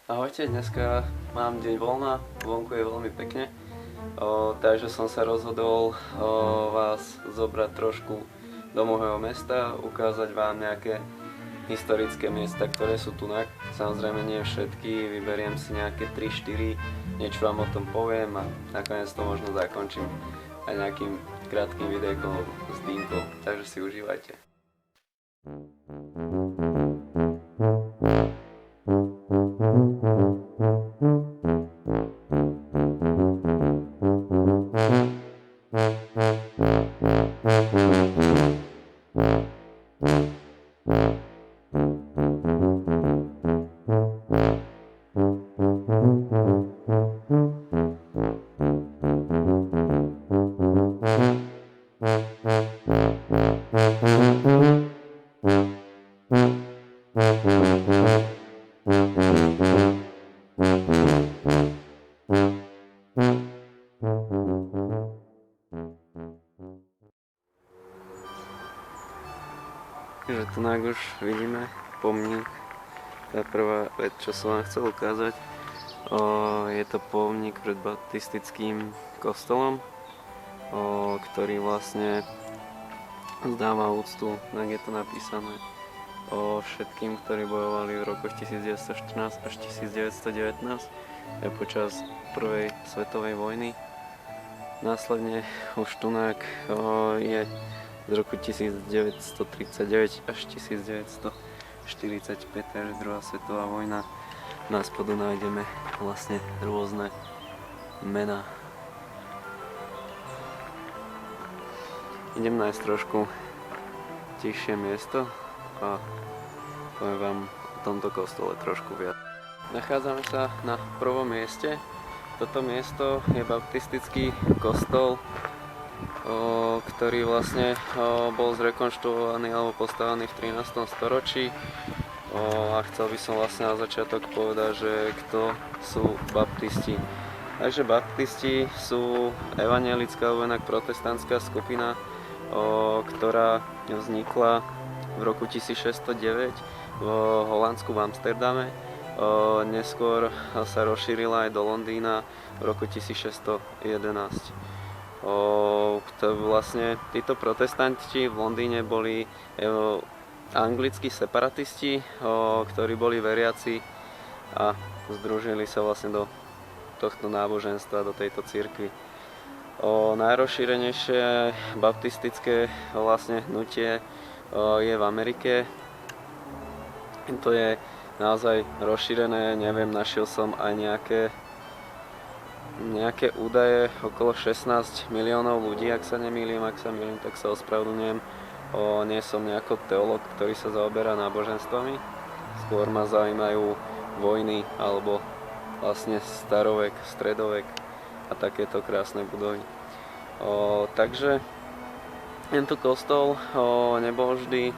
Ahojte, dneska mám deň voľna, vonku je veľmi pekne, takže som sa rozhodol vás zobrať trošku do môjho mesta, ukázať vám nejaké historické miesta, ktoré sú tu. Samozrejme nie všetky, vyberiem si nejaké 3-4, niečo vám o tom poviem a nakoniec to možno zakončím aj nejakým krátkým videjkom s dýmkou, takže si užívajte. Takže tu už vidíme pomník. Tá prvá vec, čo som vám chcel ukázať, je to pomník pred baptistickým kostolom, ktorý vlastne zdáva úctu, tak je to napísané, všetkým, ktorí bojovali v rokoch 1914 až 1919 počas prvej svetovej vojny. Následne už tunak je z roku 1939 až 1945, takže druhá svetová vojna. Na spodu nájdeme vlastne rôzne mená. Idem nájsť trošku tichšie miesto a poviem vám o tomto kostole trošku viac. Nachádzame sa na prvom mieste. Toto miesto je baptistický kostol, ktorý vlastne bol zrekonštruovaný alebo postavený v 13. storočí. A chcel by som vlastne na začiatok povedať, že kto sú baptisti. Takže baptisti sú evanjelická alebo inak protestantská skupina, ktorá vznikla v roku 1609 v Holandsku v Amsterdame. Neskôr sa rozšírila aj do Londýna v roku 1611. Vlastne títo protestanti v Londýne boli anglickí separatisti, ktorí boli veriaci a združili sa vlastne do tohto náboženstva, do tejto cirkvi. Najrozšírenejšie baptistické vlastne hnutie je v Amerike. To je naozaj rozšírené, neviem, našiel som aj nejaké údaje, okolo 16 miliónov ľudí, ak sa nemýlim, tak sa ospravedlňujem. Nie som nejako teológ, ktorý sa zaoberá náboženstvami, skôr ma zaujímajú vojny alebo vlastne starovek, stredovek a takéto krásne budovy. Takže tento kostol nebol vždy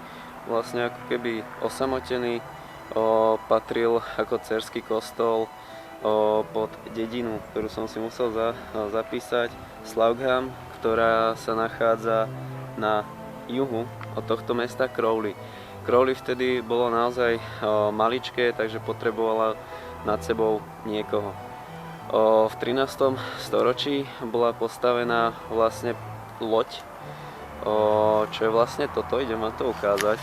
vlastne ako keby osamotený, patril ako dcérsky kostol pod dedinu, ktorú som si musel zapísať, Slaugham, ktorá sa nachádza na juhu od tohto mesta Crowley. Crowley vtedy bolo naozaj maličké, takže potrebovala nad sebou niekoho. V 13. storočí bola postavená vlastne loď, čo je vlastne toto, idem vám to ukázať.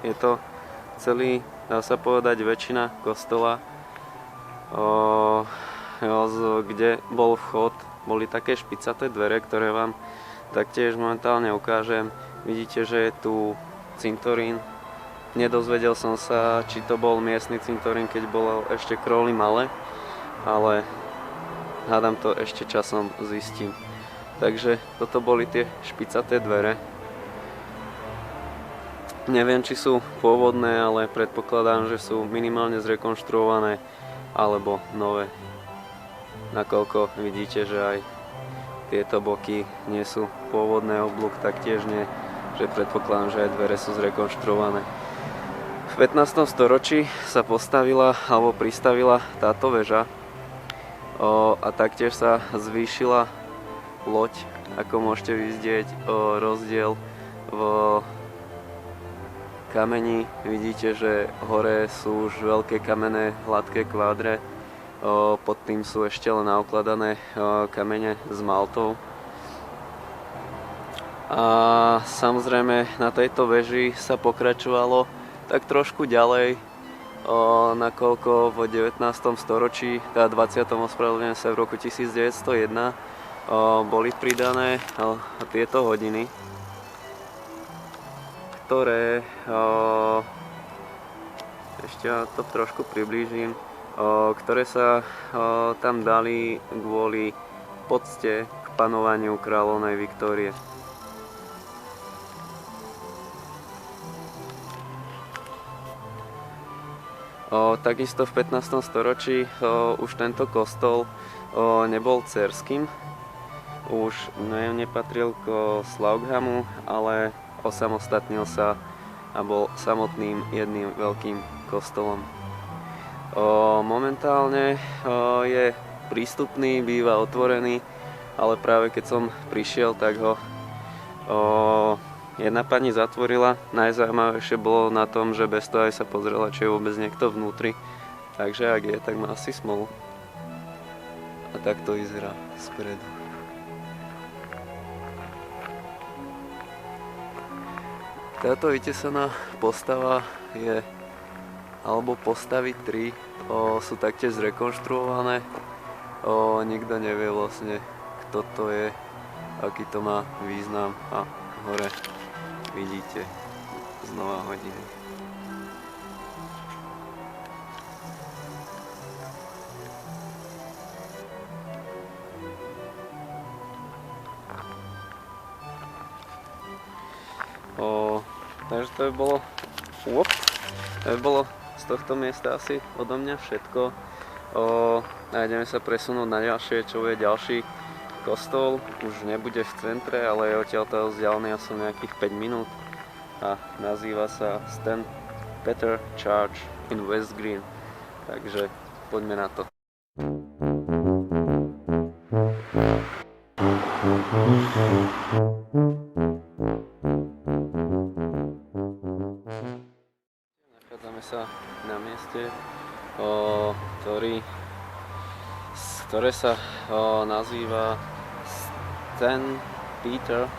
Je to celý, dá sa povedať, väčšina kostola, kde bol vchod, boli také špicaté dvere, ktoré vám taktiež momentálne ukážem. Vidíte, že je tu cintorín. Nedozvedel som sa, či to bol miestny cintorín, keď bolo ešte Crowley malé, ale hádam to ešte časom zistím. Takže toto boli tie špicaté dvere. Neviem, či sú pôvodné, ale predpokladám, že sú minimálne zrekonštruované alebo nové. Nakoľko vidíte, že aj tieto boky nie sú pôvodné, oblúk taktiež nie, že predpokladám, že aj dvere sú zrekonštruované. V 15. storočí sa postavila alebo pristavila táto väža a taktiež sa zvýšila loď, ako môžete vidieť, rozdiel v kamení. Vidíte, že hore sú už veľké kamenné hladké kvádre, pod tým sú ešte len naukladané kamene s maltou. A samozrejme na tejto veži sa pokračovalo tak trošku ďalej, nakoľko v 19. storočí, teda 20. ospravedlňujem sa, v roku 1901 boli pridané tieto hodiny, ktoré, ešte ja to trošku priblížim, ktoré sa tam dali kvôli pocte k panovaniu kráľovnej Viktórie. Takisto v 15. storočí už tento kostol nebol dcérským, už nepatril k Slaughamu, ale osamostatnil sa a bol samotným jedným veľkým kostolom. Momentálne je prístupný, býva otvorený, ale práve keď som prišiel, tak ho jedna pani zatvorila. Najzaujímavejšie bolo na tom, že bez toho aj sa pozrela, či je vôbec niekto vnútri. Takže ak je, tak má asi smolu. A tak to vyzerá spredu. Táto vytesaná postava je, alebo postavy 3, sú taktiež zrekonštruované. Nikto nevie vlastne, kto to je, aký to má význam. A hore vidíte znova hodiny. Takže to by bolo z tohto miesta asi odo mňa všetko. A ideme sa presunúť na ďalšie, čo je ďalší kostol. Už nebude v centre, ale je odtiaľto vzdialený asi nejakých 5 minút a nazýva sa St. Peter Church in West Green. Takže poďme na to. Nachádzame sa na mieste, ktoré sa nazýva St. Peter,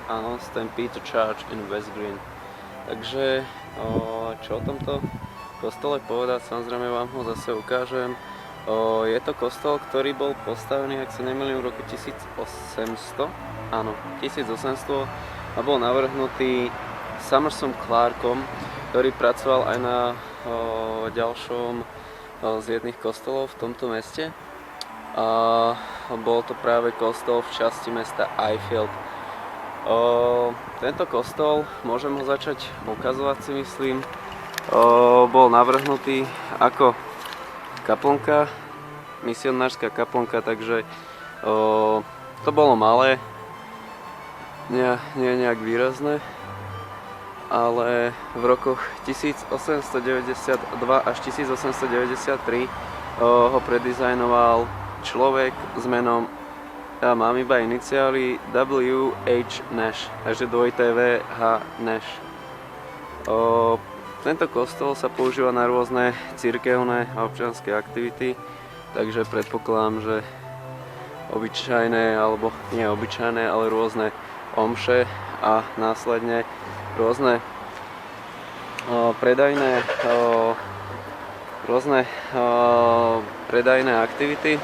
áno, St. Peter Church in West Green. Takže čo o tomto kostole povedať, samozrejme vám ho zase ukážem. Je to kostol, ktorý bol postavený, ak sa nemýlim, v roku 1800, áno, 1800, a bol navrhnutý Summersom Clarkom, ktorý pracoval aj na ďalšom z jedných kostolov v tomto meste. A bol to práve kostol v časti mesta Highfield. Tento kostol, môžem ho začať ukazovať, si myslím, bol navrhnutý ako kaplnka, misionárska kaplnka, takže to bolo malé, nie nejak výrazné, ale v rokoch 1892 až 1893 ho predizajnoval človek s menom, ja mám iba iniciály, W.H. Nash, takže W.H. Nash. Tento kostol sa používa na rôzne cirkevné a občianske aktivity, takže predpokladám, že obyčajné, alebo nie obyčajné, ale rôzne omše a následne rôzne predajné aktivity.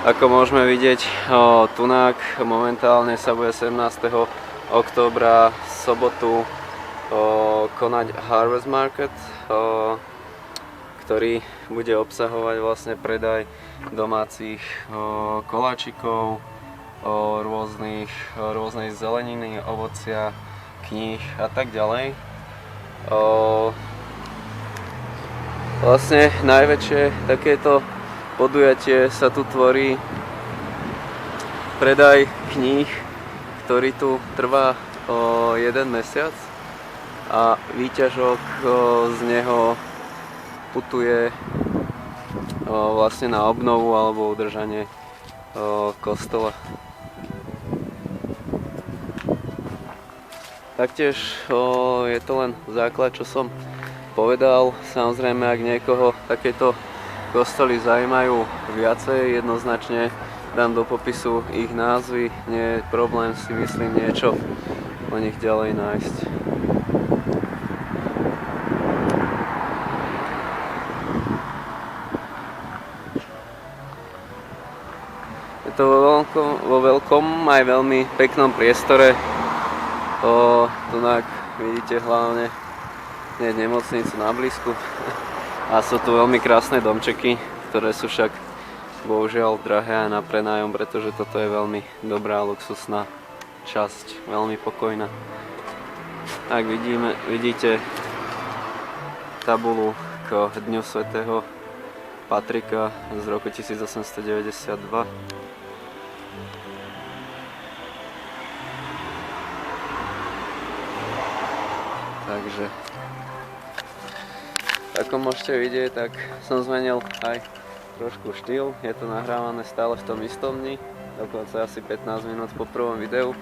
Ako môžeme vidieť, tunák momentálne sa bude 17. októbra sobotu konať Harvest Market, ktorý bude obsahovať vlastne predaj domácich koláčikov, rôznej zeleniny, ovocia, kníh a tak ďalej. Vlastne najväčšie takéto podujatie sa tu tvorí predaj kníh, ktorý tu trvá 1 mesiac a výťažok z neho putuje vlastne na obnovu alebo udržanie kostola. Taktiež je to len základ, čo som povedal. Samozrejme, ak niekoho takéto kostoly zaujímajú viacej, jednoznačne dám do popisu ich názvy. Nie je problém, si myslím, niečo o nich ďalej nájsť. Je to vo veľkom aj veľmi peknom priestore. Tu vidíte hlavne nemocnicu na blízku a sú tu veľmi krásne domčeky, ktoré sú však bohužiaľ drahé aj na prenájom, pretože toto je veľmi dobrá luxusná časť, veľmi pokojná. Ak vidíte tabulu k Dňu svätého Patrika z roku 1892. Takže ako môžete vidieť, tak som zmenil aj trošku štýl. Je to nahrávané stále v tom istom dni, dokonca asi 15 minút po prvom videu,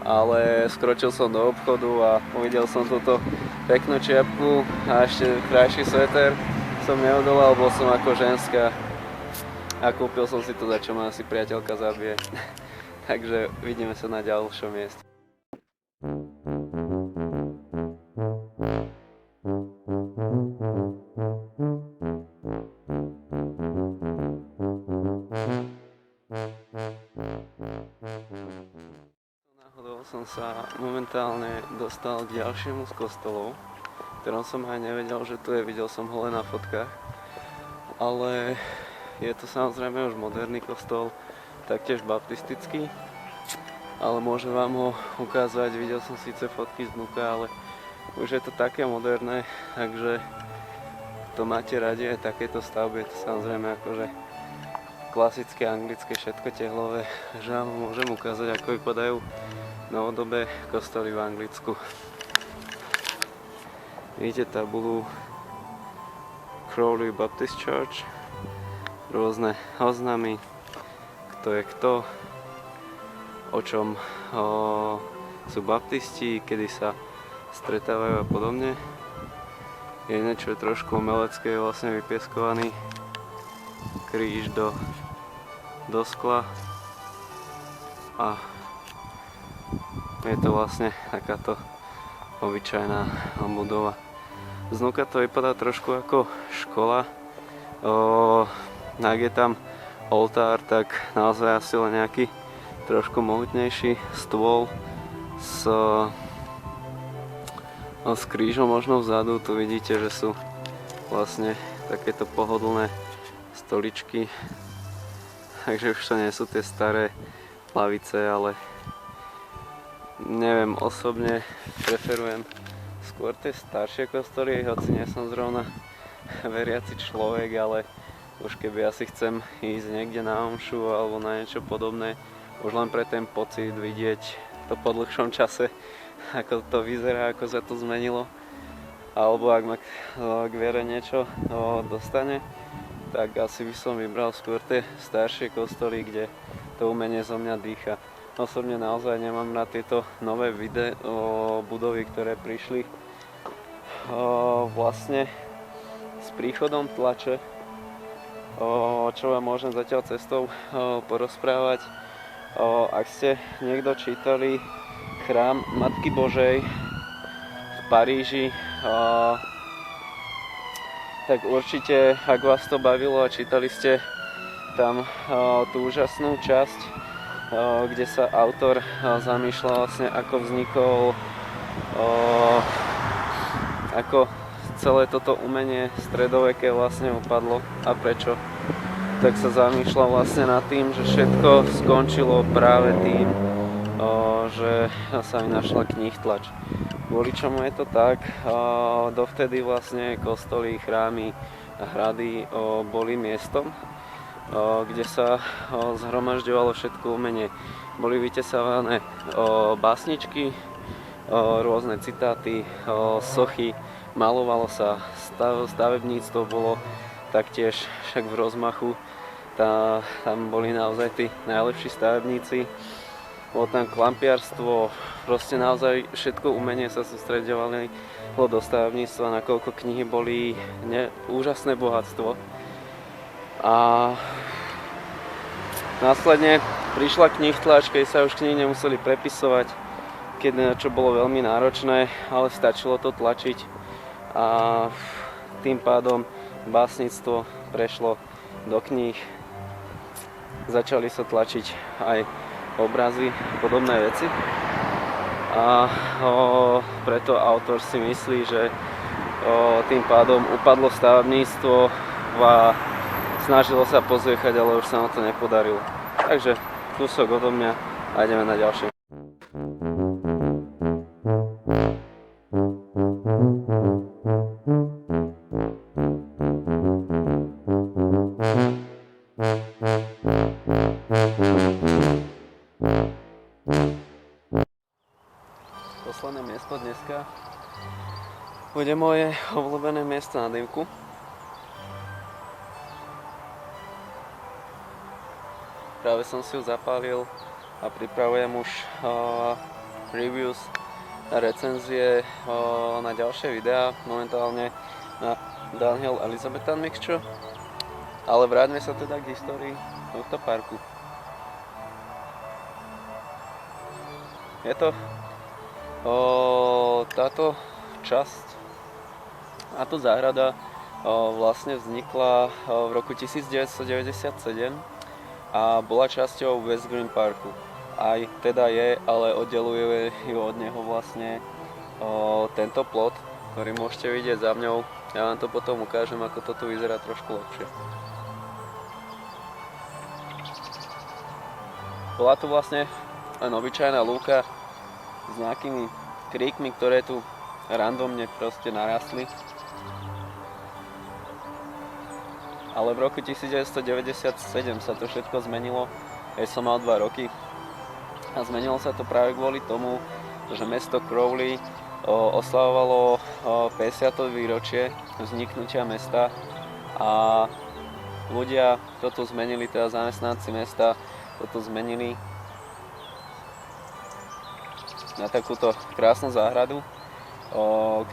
ale skročil som do obchodu a uvidel som túto peknú čiapku a ešte krajší sveter. Som neodolal, bol som ako ženská a kúpil som si to, za čo ma asi priateľka zabije. Takže vidíme sa na ďalšom mieste. Náhodou som sa momentálne dostal k ďalšiemu z kostolov, v ktorom som aj nevedel, že tu je, videl som ho len na fotkách. Ale je to samozrejme už moderný kostol, taktiež baptistický, ale môžem vám ho ukázať, videl som síce fotky z vnúka, ale už je to také moderné, takže to máte radi aj takéto stavby, je to samozrejme akože klasické anglické všetko tehlové, že vám môžem ukázať, ako vypadajú novodobé kostoly v Anglicku. Vidíte tabulu Crawley Baptist Church, rôzne oznamy, kto je kto, o čom sú baptisti, kedy sa stretávajú a podobne. Jedine, čo je trošku umelecké, je vlastne vypieskovaný kríž do skla a je to vlastne takáto obyčajná budova. Znúka to vypadá trošku ako škola. Ak je tam oltár, tak naozaj asi len nejaký trošku mohutnejší stôl s krížom možno vzadu. Tu vidíte, že sú vlastne takéto pohodlné stoličky, takže už to nie sú tie staré lavice, ale neviem, osobne preferujem skôr tie staršie kostoly, hoci nie som zrovna veriaci človek, ale už keby asi chcem ísť niekde na omšu alebo na niečo podobné, už len pre ten pocit vidieť to po dlhšom čase, ako to vyzerá, ako sa to zmenilo, alebo ak ma k viere niečo dostane, tak asi by som vybral skôr tie staršie kostoly, kde to umenie zo mňa dýcha. Osobne naozaj nemám na tieto nové budovy, ktoré prišli vlastne s príchodom tlače, čo vám môžem zatiaľ cestou porozprávať. Ak ste niekto čítali Chrám Matky Božej v Paríži, tak určite, ak vás to bavilo a čítali ste tam tú úžasnú časť, kde sa autor zamýšľa vlastne, ako vznikol, ako celé toto umenie stredoveké vlastne upadlo a prečo, tak sa zamýšľa vlastne nad tým, že všetko skončilo práve tým, že sa vynašla knihtlač. Kvôli čomu je to tak? Dovtedy vlastne kostoly, chrámy a hrady boli miestom, kde sa zhromažďovalo všetko umenie. Boli vytesavané básničky, rôzne citáty, sochy, malovalo sa, stavebníctvo bolo taktiež však v rozmachu. Tam boli naozaj tí najlepší stavebníci bolo tam klampiarstvo, proste naozaj všetko umenie sa sústreďovali do stavebníctva, nakoľko knihy boli úžasné bohatstvo. A následne prišla knihtlač, keď sa už knihy nemuseli prepisovať, čo bolo veľmi náročné, ale stačilo to tlačiť a tým pádom básnictvo prešlo do kníh. Začali sa tlačiť aj obrazy, podobné veci. A preto autor si myslí, že tým pádom upadlo stavebníctvo a snažilo sa pozviechať, ale už sa mu to nepodarilo. Takže kúsok odo mňa a ideme na ďalšie. Posledné miesto dneska bude moje obľúbené miesto na dýmku. Práve som si ju zapálil a pripravujem už reviews a recenzie na ďalšie videá, momentálne na Dunhill Elizabethan Mixture. Ale vráťme sa teda k histórii tohto parku. Je to táto časť, táto záhrada vlastne vznikla v roku 1997 a bola časťou West Green Parku. Aj teda je, ale oddeluje ju od neho vlastne tento plot, ktorý môžete vidieť za mňou. Ja vám to potom ukážem, ako to tu vyzerá trošku lepšie. Bola tu vlastne len obyčajná lúka s nejakými kríkmi, ktoré tu randomne proste narastli. Ale v roku 1997 sa to všetko zmenilo, keď som mal 2 roky. A zmenilo sa to práve kvôli tomu, že mesto Crowley oslavovalo 50. výročie vzniknutia mesta a ľudia toto zmenili, teda zamestnanci mesta toto zmenili na takúto krásnu záhradu,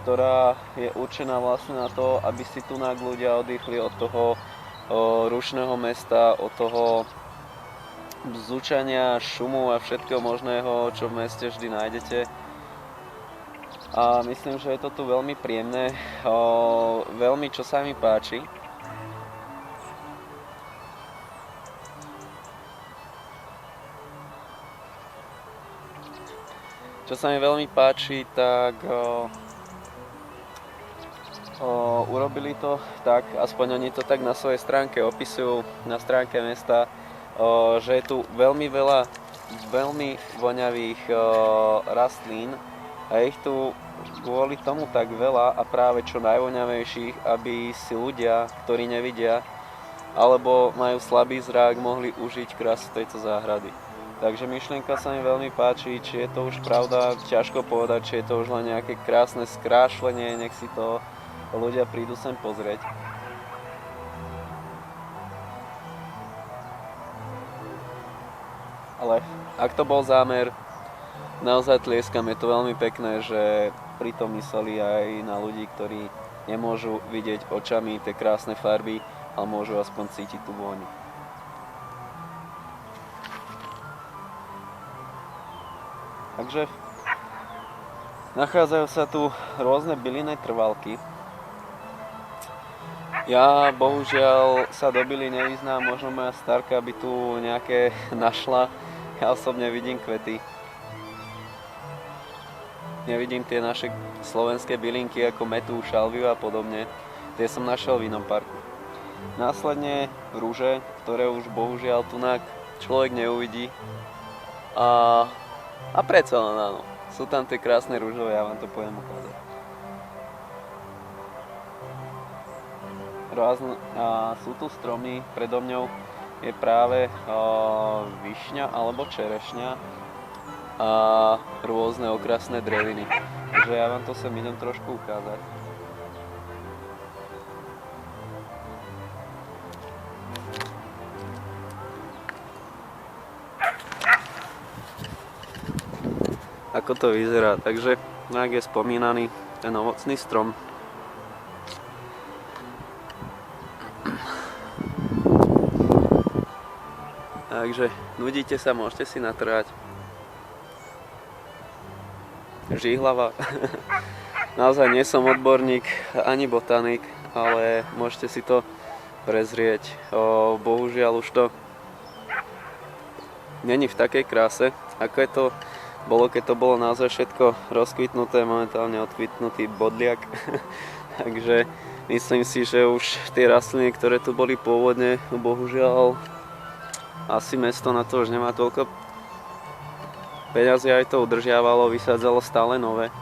ktorá je určená vlastne na to, aby si tunak ľudia oddychli od toho rušného mesta, od toho bzučania, šumu a všetkého možného, čo v meste vždy nájdete. A myslím, že je to tu veľmi príjemné, veľmi čo sa mi páči. Čo sa mi veľmi páči, tak urobili to tak, aspoň oni to tak na svojej stránke opisujú, na stránke mesta, že je tu veľmi veľa veľmi voňavých rastlín a ich tu kvôli tomu tak veľa a práve čo najvoňavejších, aby si ľudia, ktorí nevidia alebo majú slabý zrak, mohli užiť krásu tejto záhrady. Takže myšlienka sa mi veľmi páči, či je to už pravda, ťažko povedať, či je to už len nejaké krásne skrášlenie, nech si to ľudia prídu sem pozrieť. Ale ak to bol zámer, naozaj tlieskam, je to veľmi pekné, že pritom mysleli aj na ľudí, ktorí nemôžu vidieť očami tie krásne farby, ale môžu aspoň cítiť tú vôňu. Takže nachádzajú sa tu rôzne bylinné trvalky. Ja bohužiaľ sa do bylín nevyznám, možno moja starka by tu nejaké našla. Ja osobne vidím kvety. Nevidím tie naše slovenské bylinky ako metu, šalviu a podobne. Tie som našiel v inom parku. Následne rúže, ktoré už bohužiaľ tunak človek neuvidí. A predsa len áno, sú tam tie krásne rúžové, ja vám to poviem ukázať. Sú tu stromy, predo mňou je práve višňa alebo čerešňa a rôzne okrasné dreviny. Takže ja vám to sem idem trošku ukázať. ako to vyzerá. Takže, ak je spomínaný ten ovocný strom. Takže nudíte sa, môžete si natrhať. Žihlava. Naozaj nie som odborník ani botanik, ale môžete si to prezrieť. Bohužiaľ už to není v takej kráse, ako je to bolo, keď to bolo naozaj všetko rozkvitnuté, momentálne odkvitnutý bodliak. Takže myslím si, že už tie rastliny, ktoré tu boli pôvodne, bohužiaľ asi mesto na to už nemá toľko peňazí, aj to udržiavalo, vysádzalo stále nové.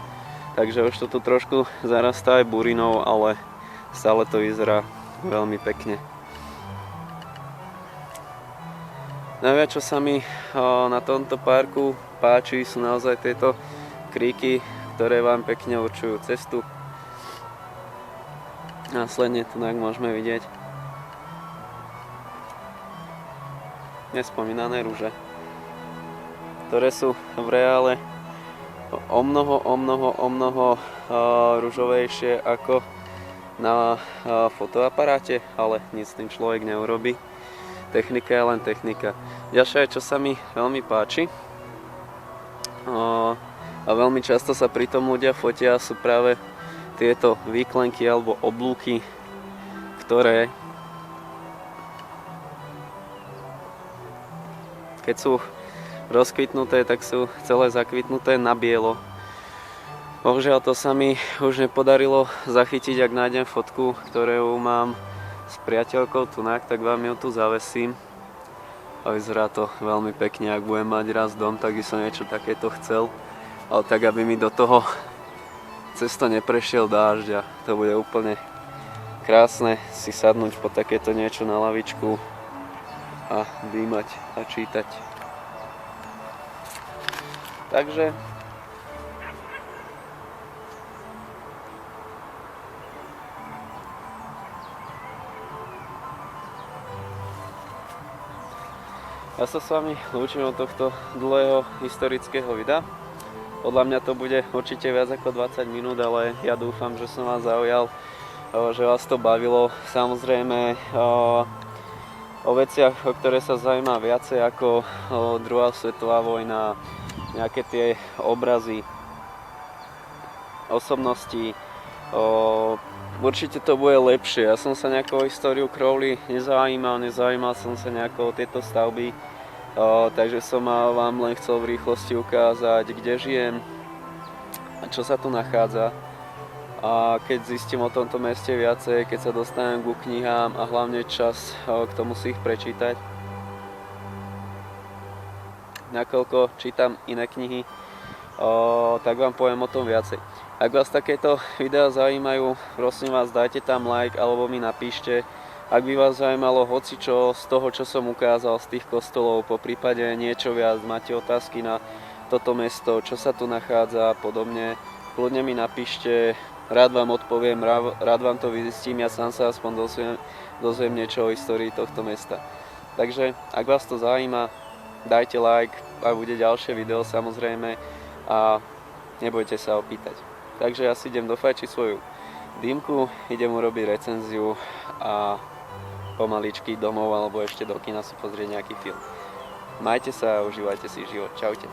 Takže už to tu trošku zarastá aj burinou, ale stále to vyzerá veľmi pekne. Najviac, čo sa mi na tomto parku páči, sú naozaj tieto kríky, ktoré vám pekne určujú cestu. Následne tu môžeme vidieť nespomínané rúže, ktoré sú v reále o mnoho ružovejšie ako na fotoaparáte, ale nic s tým človek neurobí. Technika je len technika. Ďalšie, čo sa mi veľmi páči a veľmi často sa pri tom ľudia fotia, sú práve tieto výklenky alebo oblúky, ktoré keď sú rozkvitnuté, tak sú celé zakvitnuté na bielo. Bohužiaľ to sa mi už nepodarilo zachytiť, ak nájdem fotku, ktorú mám s priateľkou tunak, tak vám ju tu zavesím. A vyzerá to veľmi pekne, ak budem mať raz dom, tak by som niečo takéto chcel. Ale tak, aby mi do toho cesto neprešiel dážď a to bude úplne krásne si sadnúť po takéto niečo na lavičku a dýmať a čítať. Takže ja sa s vami lúčim od tohto dlhého historického videa. Podľa mňa to bude určite viac ako 20 minút, ale ja dúfam, že som vás zaujal, že vás to bavilo. Samozrejme o veciach, o ktoré sa zaujíma viacej ako druhá svetová vojna, nejaké tie obrazy, osobnosti. Určite to bude lepšie. Ja som sa nejako o históriu Crowley nezaujímal som sa nejako o tieto stavby, takže som vám len chcel v rýchlosti ukázať, kde žijem a čo sa tu nachádza. A keď zistím o tomto meste viacej, keď sa dostanem ku knihám a hlavne čas k tomu si ich prečítať, nakoľko čítam iné knihy, tak vám poviem o tom viacej. Ak vás takéto videá zaujímajú, prosím vás, dajte tam like alebo mi napíšte. Ak by vás zaujímalo hocičo z toho, čo som ukázal z tých kostolov, po prípade niečo viac, máte otázky na toto mesto, čo sa tu nachádza a podobne, kľudne mi napíšte. Rád vám odpoviem, rád vám to vyzistím, ja sám sa aspoň dozviem niečo o histórii tohto mesta. Takže, ak vás to zaujíma, dajte like a bude ďalšie video samozrejme a nebojte sa opýtať. Takže ja si idem dofajčiť svoju dýmku, idem urobiť recenziu a pomaličky domov alebo ešte do kina si pozrieť nejaký film. Majte sa a užívajte si život. Čaute.